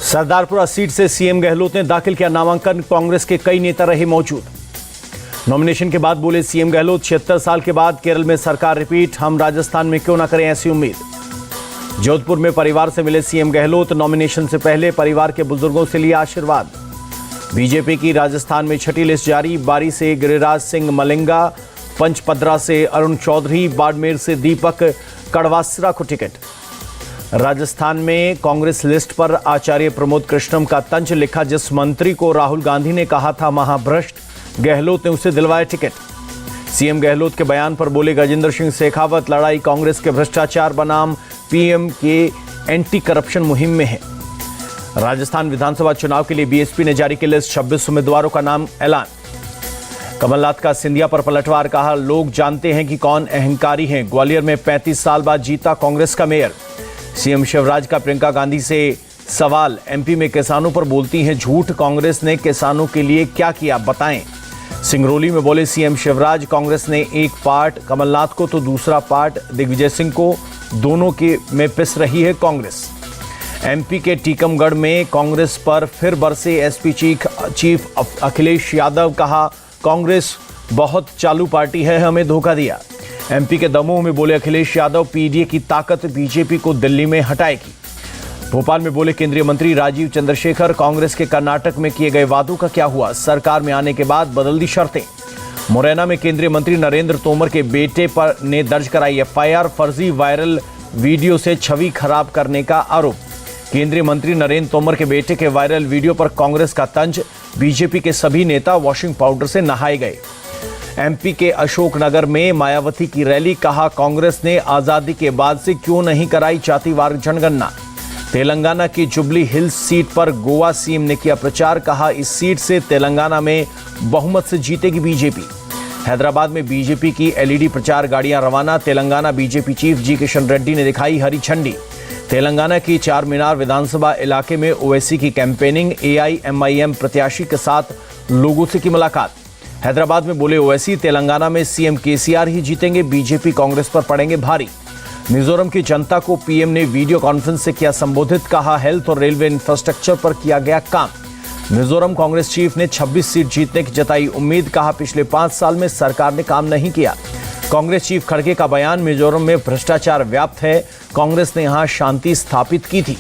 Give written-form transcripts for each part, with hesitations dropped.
Sardarpura seat से CM Gehlot ने दाखिल किया नामांकन। कांग्रेस के कई नेता रहे मौजूद। नॉमिनेशन के बाद बोले सीएम गहलोत, 76 साल के बाद केरल में सरकार रिपीट, हम राजस्थान में क्यों ना करें ऐसी उम्मीद। जोधपुर में परिवार से मिले सीएम गहलोत, नॉमिनेशन से पहले परिवार के बुजुर्गों से लिया आशीर्वाद। बीजेपी की राजस्थान में छठी लिस्ट जारी, बारी से गिरिराज सिंह मलिंगा, पंचपदरा से अरुण चौधरी, बाड़मेर से दीपक कड़वासरा को टिकट। राजस्थान में कांग्रेस लिस्ट पर आचार्य प्रमोद कृष्णम का तंज, लिखा जिस मंत्री को राहुल गांधी ने कहा था महाभ्रष्ट, गहलोत ने उसे दिलवाया टिकट। सीएम गहलोत के बयान पर बोले गजेंद्र सिंह शेखावत, लड़ाई कांग्रेस के भ्रष्टाचार बनाम पीएम के एंटी करप्शन मुहिम में है। राजस्थान विधानसभा चुनाव के लिए बीएसपी ने जारी की लिस्ट, 26 उम्मीदवारों का नाम ऐलान। कमलनाथ का सिंधिया पर पलटवार, कहा लोग जानते हैं कि कौन अहंकारी हैं। ग्वालियर में 35 साल बाद जीता कांग्रेस का मेयर। सीएम शिवराज का प्रियंका गांधी से सवाल, एमपी में किसानों पर बोलती हैं झूठ, कांग्रेस ने किसानों के लिए क्या किया बताएं। सिंगरौली में बोले सीएम शिवराज, कांग्रेस ने एक पार्ट कमलनाथ को तो दूसरा पार्ट दिग्विजय सिंह को, दोनों के में पिस रही है कांग्रेस। एमपी के टीकमगढ़ में कांग्रेस पर फिर बरसे एसपी चीफ अखिलेश यादव, कहा कांग्रेस बहुत चालू पार्टी है, हमें धोखा दिया। एमपी के दमोह में बोले अखिलेश यादव, पीडीए की ताकत बीजेपी को दिल्ली में हटाएगी। भोपाल में बोले केंद्रीय मंत्री राजीव चंद्रशेखर, कांग्रेस के कर्नाटक में किए गए वादों का क्या हुआ, सरकार में आने के बाद बदल दी शर्तें। मुरैना में केंद्रीय मंत्री नरेंद्र तोमर के बेटे पर ने दर्ज कराई एफआईआर, फर्जी वायरल वीडियो से छवि खराब करने का आरोप। केंद्रीय मंत्री नरेंद्र तोमर के बेटे के वायरल वीडियो पर कांग्रेस का तंज, बीजेपी के सभी नेता वॉशिंग पाउडर से नहाए गए। एमपी के अशोकनगर में मायावती की रैली, कहा कांग्रेस ने आजादी के बाद से क्यों नहीं कराई जातिवार जनगणना। तेलंगाना की जुबली हिल्स सीट पर गोवा सीएम ने किया प्रचार, कहा इस सीट से तेलंगाना में बहुमत से जीतेगी बीजेपी। हैदराबाद में बीजेपी की एलईडी प्रचार गाड़ियां रवाना, तेलंगाना बीजेपी चीफ जी किशन रेड्डी ने दिखाई हरी झंडी। तेलंगाना की चार मीनार विधानसभा इलाके में ओवैसी की कैंपेनिंग, एआईएमआईएम प्रत्याशी के साथ लोगों से की मुलाकात। हैदराबाद में बोले ओवैसी, तेलंगाना में सीएम केसीआर ही जीतेंगे, बीजेपी कांग्रेस पर पड़ेंगे भारी। मिजोरम की जनता को पीएम ने वीडियो कॉन्फ्रेंस से किया संबोधित, कहा हेल्थ और रेलवे इंफ्रास्ट्रक्चर पर किया गया काम। मिजोरम कांग्रेस चीफ ने 26 सीट जीतने की जताई उम्मीद, कहा पिछले 5 साल में सरकार ने काम नहीं किया। कांग्रेस चीफ खड़गे का बयान, मिजोरम में भ्रष्टाचार व्याप्त है, कांग्रेस ने यहां शांति स्थापित की थी।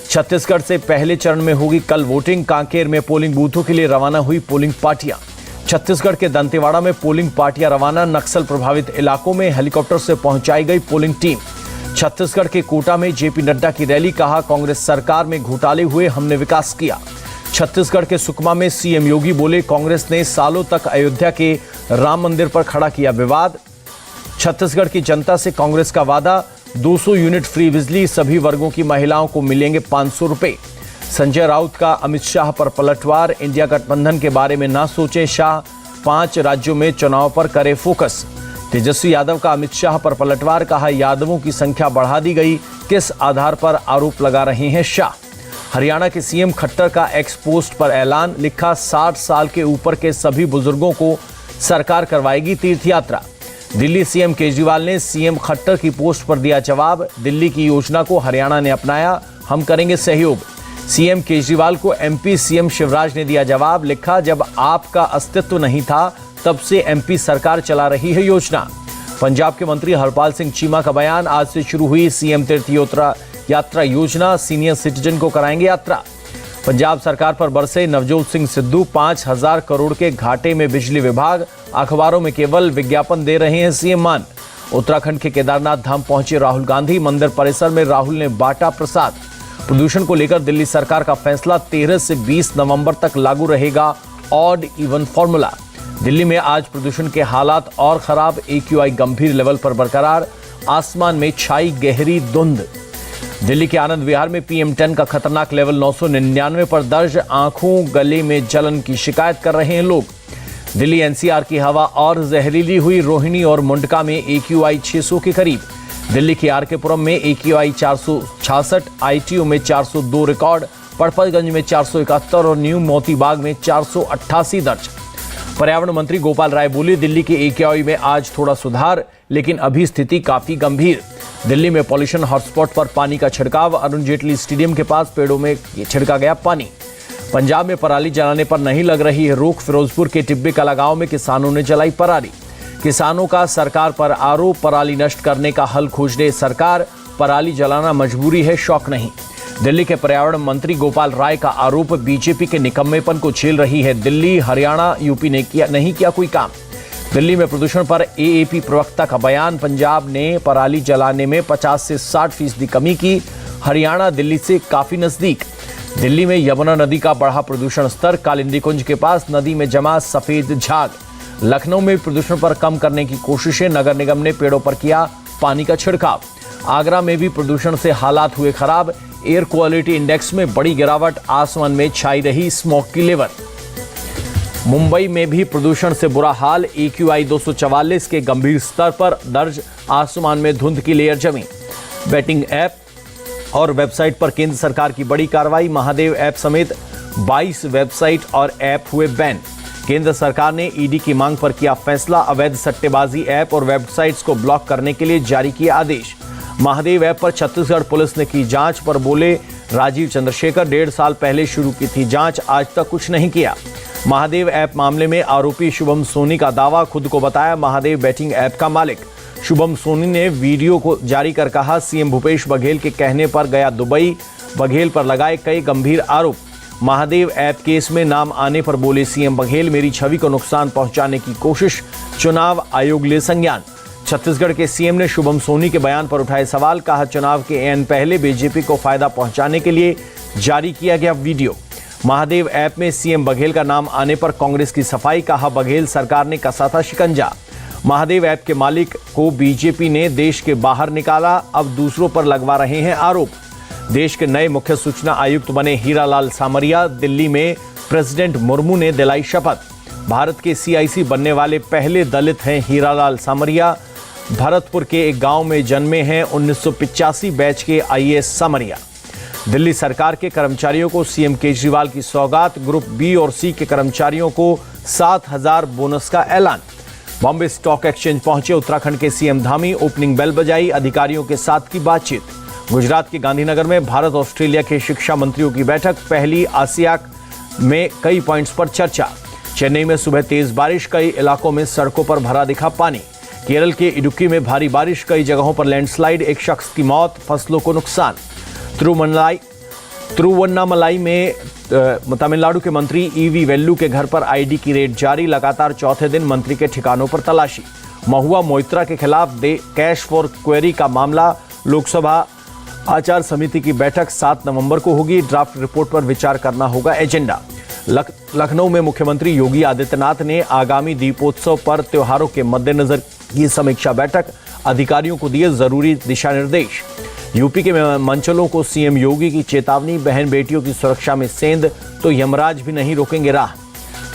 छत्तीसगढ़ से पहले चरण में होगी कल वोटिंग, कांकेर में पोलिंग बूथों के लिए रवाना हुई पोलिंग पार्टियां। छत्तीसगढ़ के दंतेवाड़ा में पोलिंग पार्टियां रवाना, नक्सल प्रभावित इलाकों में हेलीकॉप्टर से पहुंचाई गई पोलिंग टीम। छत्तीसगढ़ के कोटा में जेपी नड्डा की रैली, कहा कांग्रेस सरकार में घोटाले हुए, हमने विकास किया। छत्तीसगढ़ के सुकमा में सीएम योगी बोले कांग्रेस ने सालों तक अयोध्या के राम मंदिर पर खड़ा किया विवाद। छत्तीसगढ़ की जनता से कांग्रेस का वादा, 200 यूनिट फ्री बिजली, सभी वर्गों की महिलाओं को मिलेंगे 500 रुपए। संजय राउत का अमित शाह पर पलटवार, इंडिया गठबंधन के बारे में ना सोचें शाह, 5 राज्यों में चुनाव पर करे फोकस। तेजस्वी यादव का अमित शाह पर पलटवार, कहा यादवों की संख्या बढ़ा दी गई, किस आधार पर आरोप लगा रहे हैं शाह। हरियाणा के सीएम खट्टर का एक्स पोस्ट पर ऐलान, लिखा 60 साल के ऊपर के सभी बुजुर्गों को सरकार करवाएगी तीर्थ यात्रा। दिल्ली सीएम केजरीवाल ने सीएम खट्टर की पोस्ट पर दिया जवाब, दिल्ली की योजना को हरियाणा ने अपनाया, हम करेंगे सहयोग। सीएम केजरीवाल को एमपी सीएम शिवराज ने दिया जवाब, लिखा जब आपका अस्तित्व नहीं था तब से एमपी सरकार चला रही है योजना। पंजाब के मंत्री हरपाल सिंह चीमा का बयान, आज से शुरू हुई सीएम तीर्थ यात्रा योजना, सीनियर सिटीजन को कराएंगे यात्रा। पंजाब सरकार पर बरसे नवजोत सिंह सिद्धू, 5000 करोड़ के घाटे में बिजली विभाग, अखबारों में केवल विज्ञापन दे रहे हैं सीएम मान। उत्तराखंड के केदारनाथ धाम पहुंचे राहुल गांधी, मंदिर परिसर में राहुल ने बांटा प्रसाद। प्रदूषण को लेकर दिल्ली सरकार का फैसला, 13 से 20 नवंबर तक लागू रहेगा ऑड इवन फॉर्मूला। दिल्ली में आज प्रदूषण के हालात और खराब, AQI गंभीर लेवल पर बरकरार, आसमान में छाई गहरी धुंध। दिल्ली के आनंद विहार में PM10 का खतरनाक लेवल 999 पर दर्ज, आंखों गले में जलन की शिकायत कर रहे हैं लोग। दिल्ली NCR की हवा और जहरीली हुई, रोहिणी और मुंडका में AQI 600 के करीब। दिल्ली के RK-पुरम में AQI 466, ITO में 402 रिकॉर्ड, पड़पतगंज में 471 और न्यू मोती बाग में 488 दर्ज। पर्यावरण मंत्री गोपाल राय बोले दिल्ली के AQI में आज थोड़ा सुधार, लेकिन अभी स्थिति काफी गंभीर। दिल्ली में पॉल्यूशन हॉटस्पॉट पर पानी का छिड़काव, अरुण जेटली स्टेडियम के पास पेड़ों में छिड़का गया पानी। पंजाब में पराली जलाने पर नहीं लग रही है रोक, फिरोजपुर के टिब्बे कला गांव में किसानों ने जलाई पराली। किसानों का सरकार पर आरोप, पराली नष्ट करने का हल खोज रही सरकार, पराली जलाना मजबूरी है, शौक नहीं। दिल्ली के पर्यावरण मंत्री गोपाल राय का आरोप, बीजेपी के निकम्मेपन को झेल रही है दिल्ली, हरियाणा यूपी ने नहीं किया कोई काम। दिल्ली में प्रदूषण पर एएपी प्रवक्ता का बयान, पंजाब ने पराली जलाने में 50 से 60% कमी की, हरियाणा दिल्ली से काफी नजदीक। दिल्ली में यमुना नदी का बढ़ा प्रदूषण स्तर, कालिंदी कुंज के पास नदी में जमा सफेद झाग। लखनऊ में प्रदूषण पर कम करने की कोशिशें, नगर निगम ने पेड़ों पर किया पानी का छिड़काव। आगरा में भी प्रदूषण से हालात हुए खराब, एयर क्वालिटी इंडेक्स में बड़ी गिरावट, आसमान में छाई रही स्मॉग की लेवल। मुंबई में भी प्रदूषण से बुरा हाल, AQI 244 के गंभीर स्तर पर दर्ज, आसमान में धुंध की लेयर जमी। बेटिंग ऐप और वेबसाइट पर केंद्र सरकार की बड़ी कार्रवाई, महादेव ऐप समेत 22 वेबसाइट और ऐप हुए बैन। केंद्र सरकार ने ईडी की मांग पर किया फैसला, अवैध सट्टेबाजी ऐप और वेबसाइट्स को ब्लॉक करने के लिए जारी किया आदेश। महादेव ऐप पर छत्तीसगढ़ पुलिस ने की जांच, पर बोले राजीव चंद्रशेखर, 1.5 साल पहले शुरू की थी जांच, आज तक कुछ नहीं किया। महादेव ऐप मामले में आरोपी शुभम सोनी का दावा, खुद को बताया महादेव बैटिंग ऐप का मालिक। शुभम सोनी ने वीडियो को जारी कर कहा, सीएम भूपेश बघेल के कहने पर गया दुबई, बघेल पर लगाए कई गंभीर आरोप। महादेव ऐप केस में नाम आने पर बोले सीएम बघेल, मेरी छवि को नुकसान पहुंचाने की कोशिश, चुनाव आयोग ले संज्ञान। छत्तीसगढ़ के सीएम ने शुभम सोनी के बयान पर उठाए सवाल, कहा चुनाव के एन पहले बीजेपी को फायदा पहुंचाने के लिए जारी किया गया वीडियो। महादेव ऐप में सीएम बघेल का नाम आने पर कांग्रेस की सफाई, कहा बघेल सरकार ने कसा था शिकंजा। महादेव ऐप के मालिक को बीजेपी ने देश के बाहर निकाला, अब दूसरों पर लगवा रहे हैं आरोप। देश के नए मुख्य सूचना आयुक्त बने हीरालाल सामरिया, दिल्ली में प्रेसिडेंट मुर्मू ने दिलाई शपथ। भारत के CIC बनने वाले पहले दलित हैं हीरालाल सामरिया, भरतपुर के एक गांव में जन्मे हैं 1985 बैच के IAS सामरिया। दिल्ली सरकार के कर्मचारियों को सीएम केजरीवाल की सौगात, ग्रुप B और C के कर्मचारियों को 7,000 बोनस का ऐलान। बॉम्बे स्टॉक एक्सचेंज पहुंचे उत्तराखंड के सीएम धामी, ओपनिंग बेल बजाई, अधिकारियों के साथ की बातचीत। गुजरात के गांधीनगर में भारत ऑस्ट्रेलिया के शिक्षा मंत्रियों की बैठक, पहली आसियाक में कई पॉइंट्स पर चर्चा। चेन्नई में सुबह तेज बारिश, कई इलाकों में सड़कों पर भरा दिखा पानी। केरल के इडुक्की में भारी बारिश, कई जगहों पर लैंडस्लाइड, एक शख्स की मौत, फसलों को नुकसान। तिरुवन्नामलाई में तमिलनाडु के मंत्री EV वेल्लू के घर पर ID की रेड जारी, लगातार चौथे दिन मंत्री के ठिकानों पर तलाशी। महुआ मोइत्रा के खिलाफ कैश फॉर क्वेरी का मामला, लोकसभा आचार समिति की बैठक 7 नवंबर को होगी, ड्राफ्ट रिपोर्ट पर विचार करना होगा एजेंडा। लखनऊ में मुख्यमंत्री योगी आदित्यनाथ ने आगामी दीपोत्सव पर त्योहारों के मद्देनजर की समीक्षा बैठक, अधिकारियों को दिए जरूरी दिशा निर्देश। यूपी के मंचलों को सीएम योगी की चेतावनी, बहन बेटियों की सुरक्षा में सेंध तो यमराज भी नहीं रोकेंगे राह।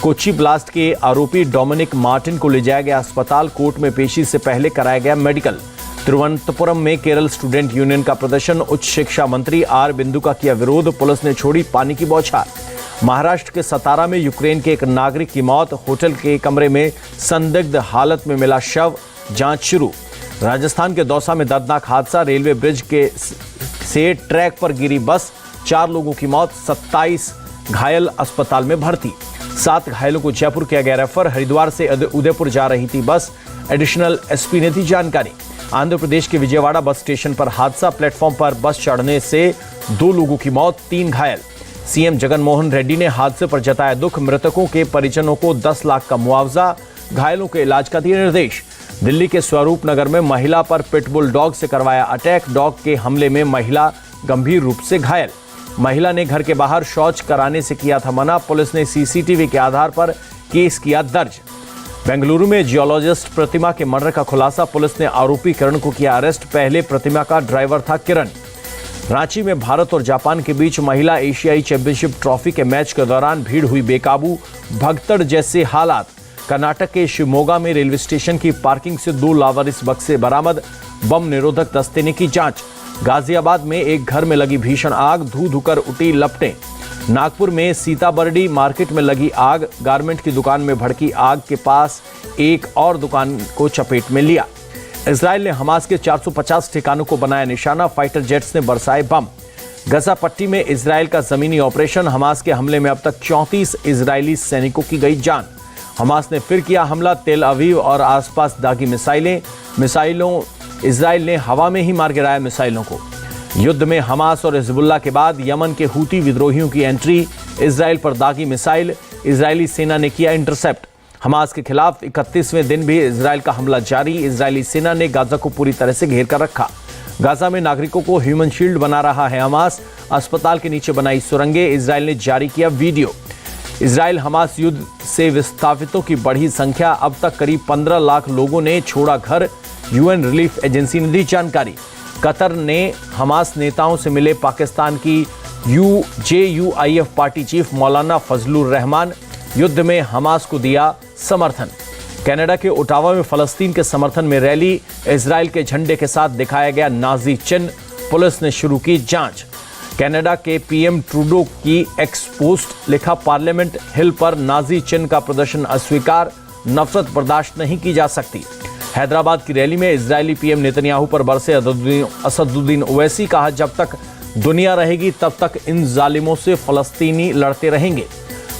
कोच्चि ब्लास्ट के आरोपी डोमिनिक मार्टिन को ले जाया गया अस्पताल, कोर्ट में पेशी से पहले कराया गया मेडिकल। तिरुवनंतपुरम में केरल स्टूडेंट यूनियन का प्रदर्शन, उच्च शिक्षा मंत्री R बिंदु का किया विरोध, पुलिस ने छोड़ी पानी की बौछार। महाराष्ट्र के सतारा में यूक्रेन के एक नागरिक की मौत, होटल के कमरे में संदिग्ध हालत में मिला शव, जांच शुरू। राजस्थान के दौसा में दर्दनाक हादसा, रेलवे ब्रिज से ट्रैक पर गिरी बस, 4 लोगों की मौत, 27 घायल अस्पताल में भर्ती। 7 घायलों को जयपुर किया गया रेफर। हरिद्वार से उदयपुर जा रही थी बस, एडिशनल SP ने दी जानकारी। आंध्र प्रदेश के विजयवाड़ा बस स्टेशन पर हादसा, प्लेटफॉर्म पर बस चढ़ने से 2 लोगों की मौत, 3 घायल। सीएम जगन मोहन रेड्डी ने हादसे पर जताया दुख, मृतकों के परिजनों को 10 लाख का मुआवजा, घायलों के इलाज का दिए निर्देश। दिल्ली के स्वरूप नगर में महिला पर पिटबुल डॉग से करवाया अटैक, डॉग के हमले में महिला गंभीर रूप से घायल। महिला ने घर के बाहर शौच कराने से किया था मना, पुलिस ने CCTV के आधार पर केस किया दर्ज। बेंगलुरु में जियोलॉजिस्ट प्रतिमा के मर्डर का खुलासा, पुलिस ने आरोपी किरण को किया अरेस्ट, पहले प्रतिमा का ड्राइवर था किरण। रांची में भारत और जापान के बीच महिला एशियाई चैंपियनशिप ट्रॉफी के मैच के दौरान भीड़ हुई बेकाबू, भगदड़ जैसे हालात। कर्नाटक के शिवमोगा में रेलवे स्टेशन की पार्किंग से 2 लावारिस बक्से बरामद, बम निरोधक दस्ते ने की जांच। गाजियाबाद में एक घर में लगी भीषण आग, धू धुकर उठी लपटें। नागपुर में सीताबर्डी मार्केट में लगी आग, गारमेंट की दुकान में भड़की आग के पास एक और दुकान को चपेट में लिया। इजराइल ने हमास के 450 ठिकानों को बनाया निशाना, फाइटर जेट्स ने बरसाए बम। गजा पट्टी में इजराइल का जमीनी ऑपरेशन, हमास के हमले में अब तक 34 इजरायली सैनिकों की गई जान। हमास ने फिर किया हमला, तेल अवीव और आसपास दागी मिसाइलों इजराइल ने हवा में ही मार गिराया मिसाइलों को। युद्ध में हमास और हिजबुल्लाह के बाद यमन के हूती विद्रोहियों की एंट्री, इजराइल पर दागी मिसाइल, इजरायली सेना ने किया इंटरसेप्ट। हमास के खिलाफ 31वें दिन भी इजराइल का हमला जारी, इजरायली सेना ने गाजा को पूरी तरह से घेर कर रखा। गाजा में नागरिकों को ह्यूमन शील्ड बना रहा है हमास, अस्पताल के नीचे बनाई सुरंगें, इजराइल ने जारी किया वीडियो। इजराइल हमास युद्ध से विस्थापितों की बढ़ी संख्या, अब तक करीब 15 लाख लोगों ने छोड़ा घर, यूएन रिलीफ एजेंसी ने दी जानकारी। कतर ने हमास नेताओं से मिले पाकिस्तान की जेयूआईएफ पार्टी चीफ मौलाना फजलुर रहमान, युद्ध में हमास को दिया समर्थन। कनाडा के ओटावा में फलस्तीन के समर्थन में रैली, इजराइल के झंडे के साथ दिखाया गया नाजी चिन्ह, पुलिस ने शुरू की जांच। कनाडा के पीएम ट्रूडो की एक्स पोस्ट, लिखा पार्लियामेंट हिल पर नाजी चिन्ह का प्रदर्शन अस्वीकार, नफरत बर्दाश्त नहीं की जा सकती। हैदराबाद की रैली में इजरायली पीएम नेतन्याहू पर बरसे असदुद्दीन ओवैसी, कहा जब तक दुनिया रहेगी तब तक इन जालिमों से फलस्तीनी लड़ते रहेंगे।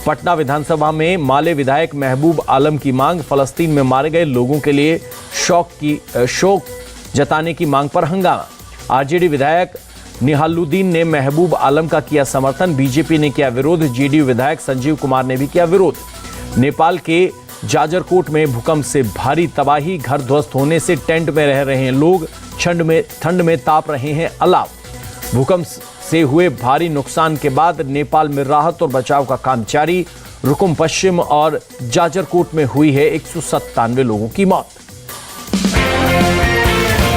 पटना विधानसभा में माले विधायक महबूब आलम की मांग, फलस्तीन में मारे गए लोगों के लिए शोक जताने की मांग पर हंगामा। आरजेडी विधायक निहालुद्दीन ने महबूब आलम का किया समर्थन, बीजेपी ने किया विरोध, जेडीयू विधायक संजीव कुमार ने भी किया विरोध। नेपाल के जाजरकोट में भूकंप से भारी तबाही, घर ध्वस्त होने से टेंट में रह रहे हैं लोग, ठंड में ताप रहे हैं अलाव। भूकंप से हुए भारी नुकसान के बाद नेपाल में राहत और बचाव का काम जारी। रुकुम पश्चिम और जाजरकोट में हुई है 197 लोगों की मौत।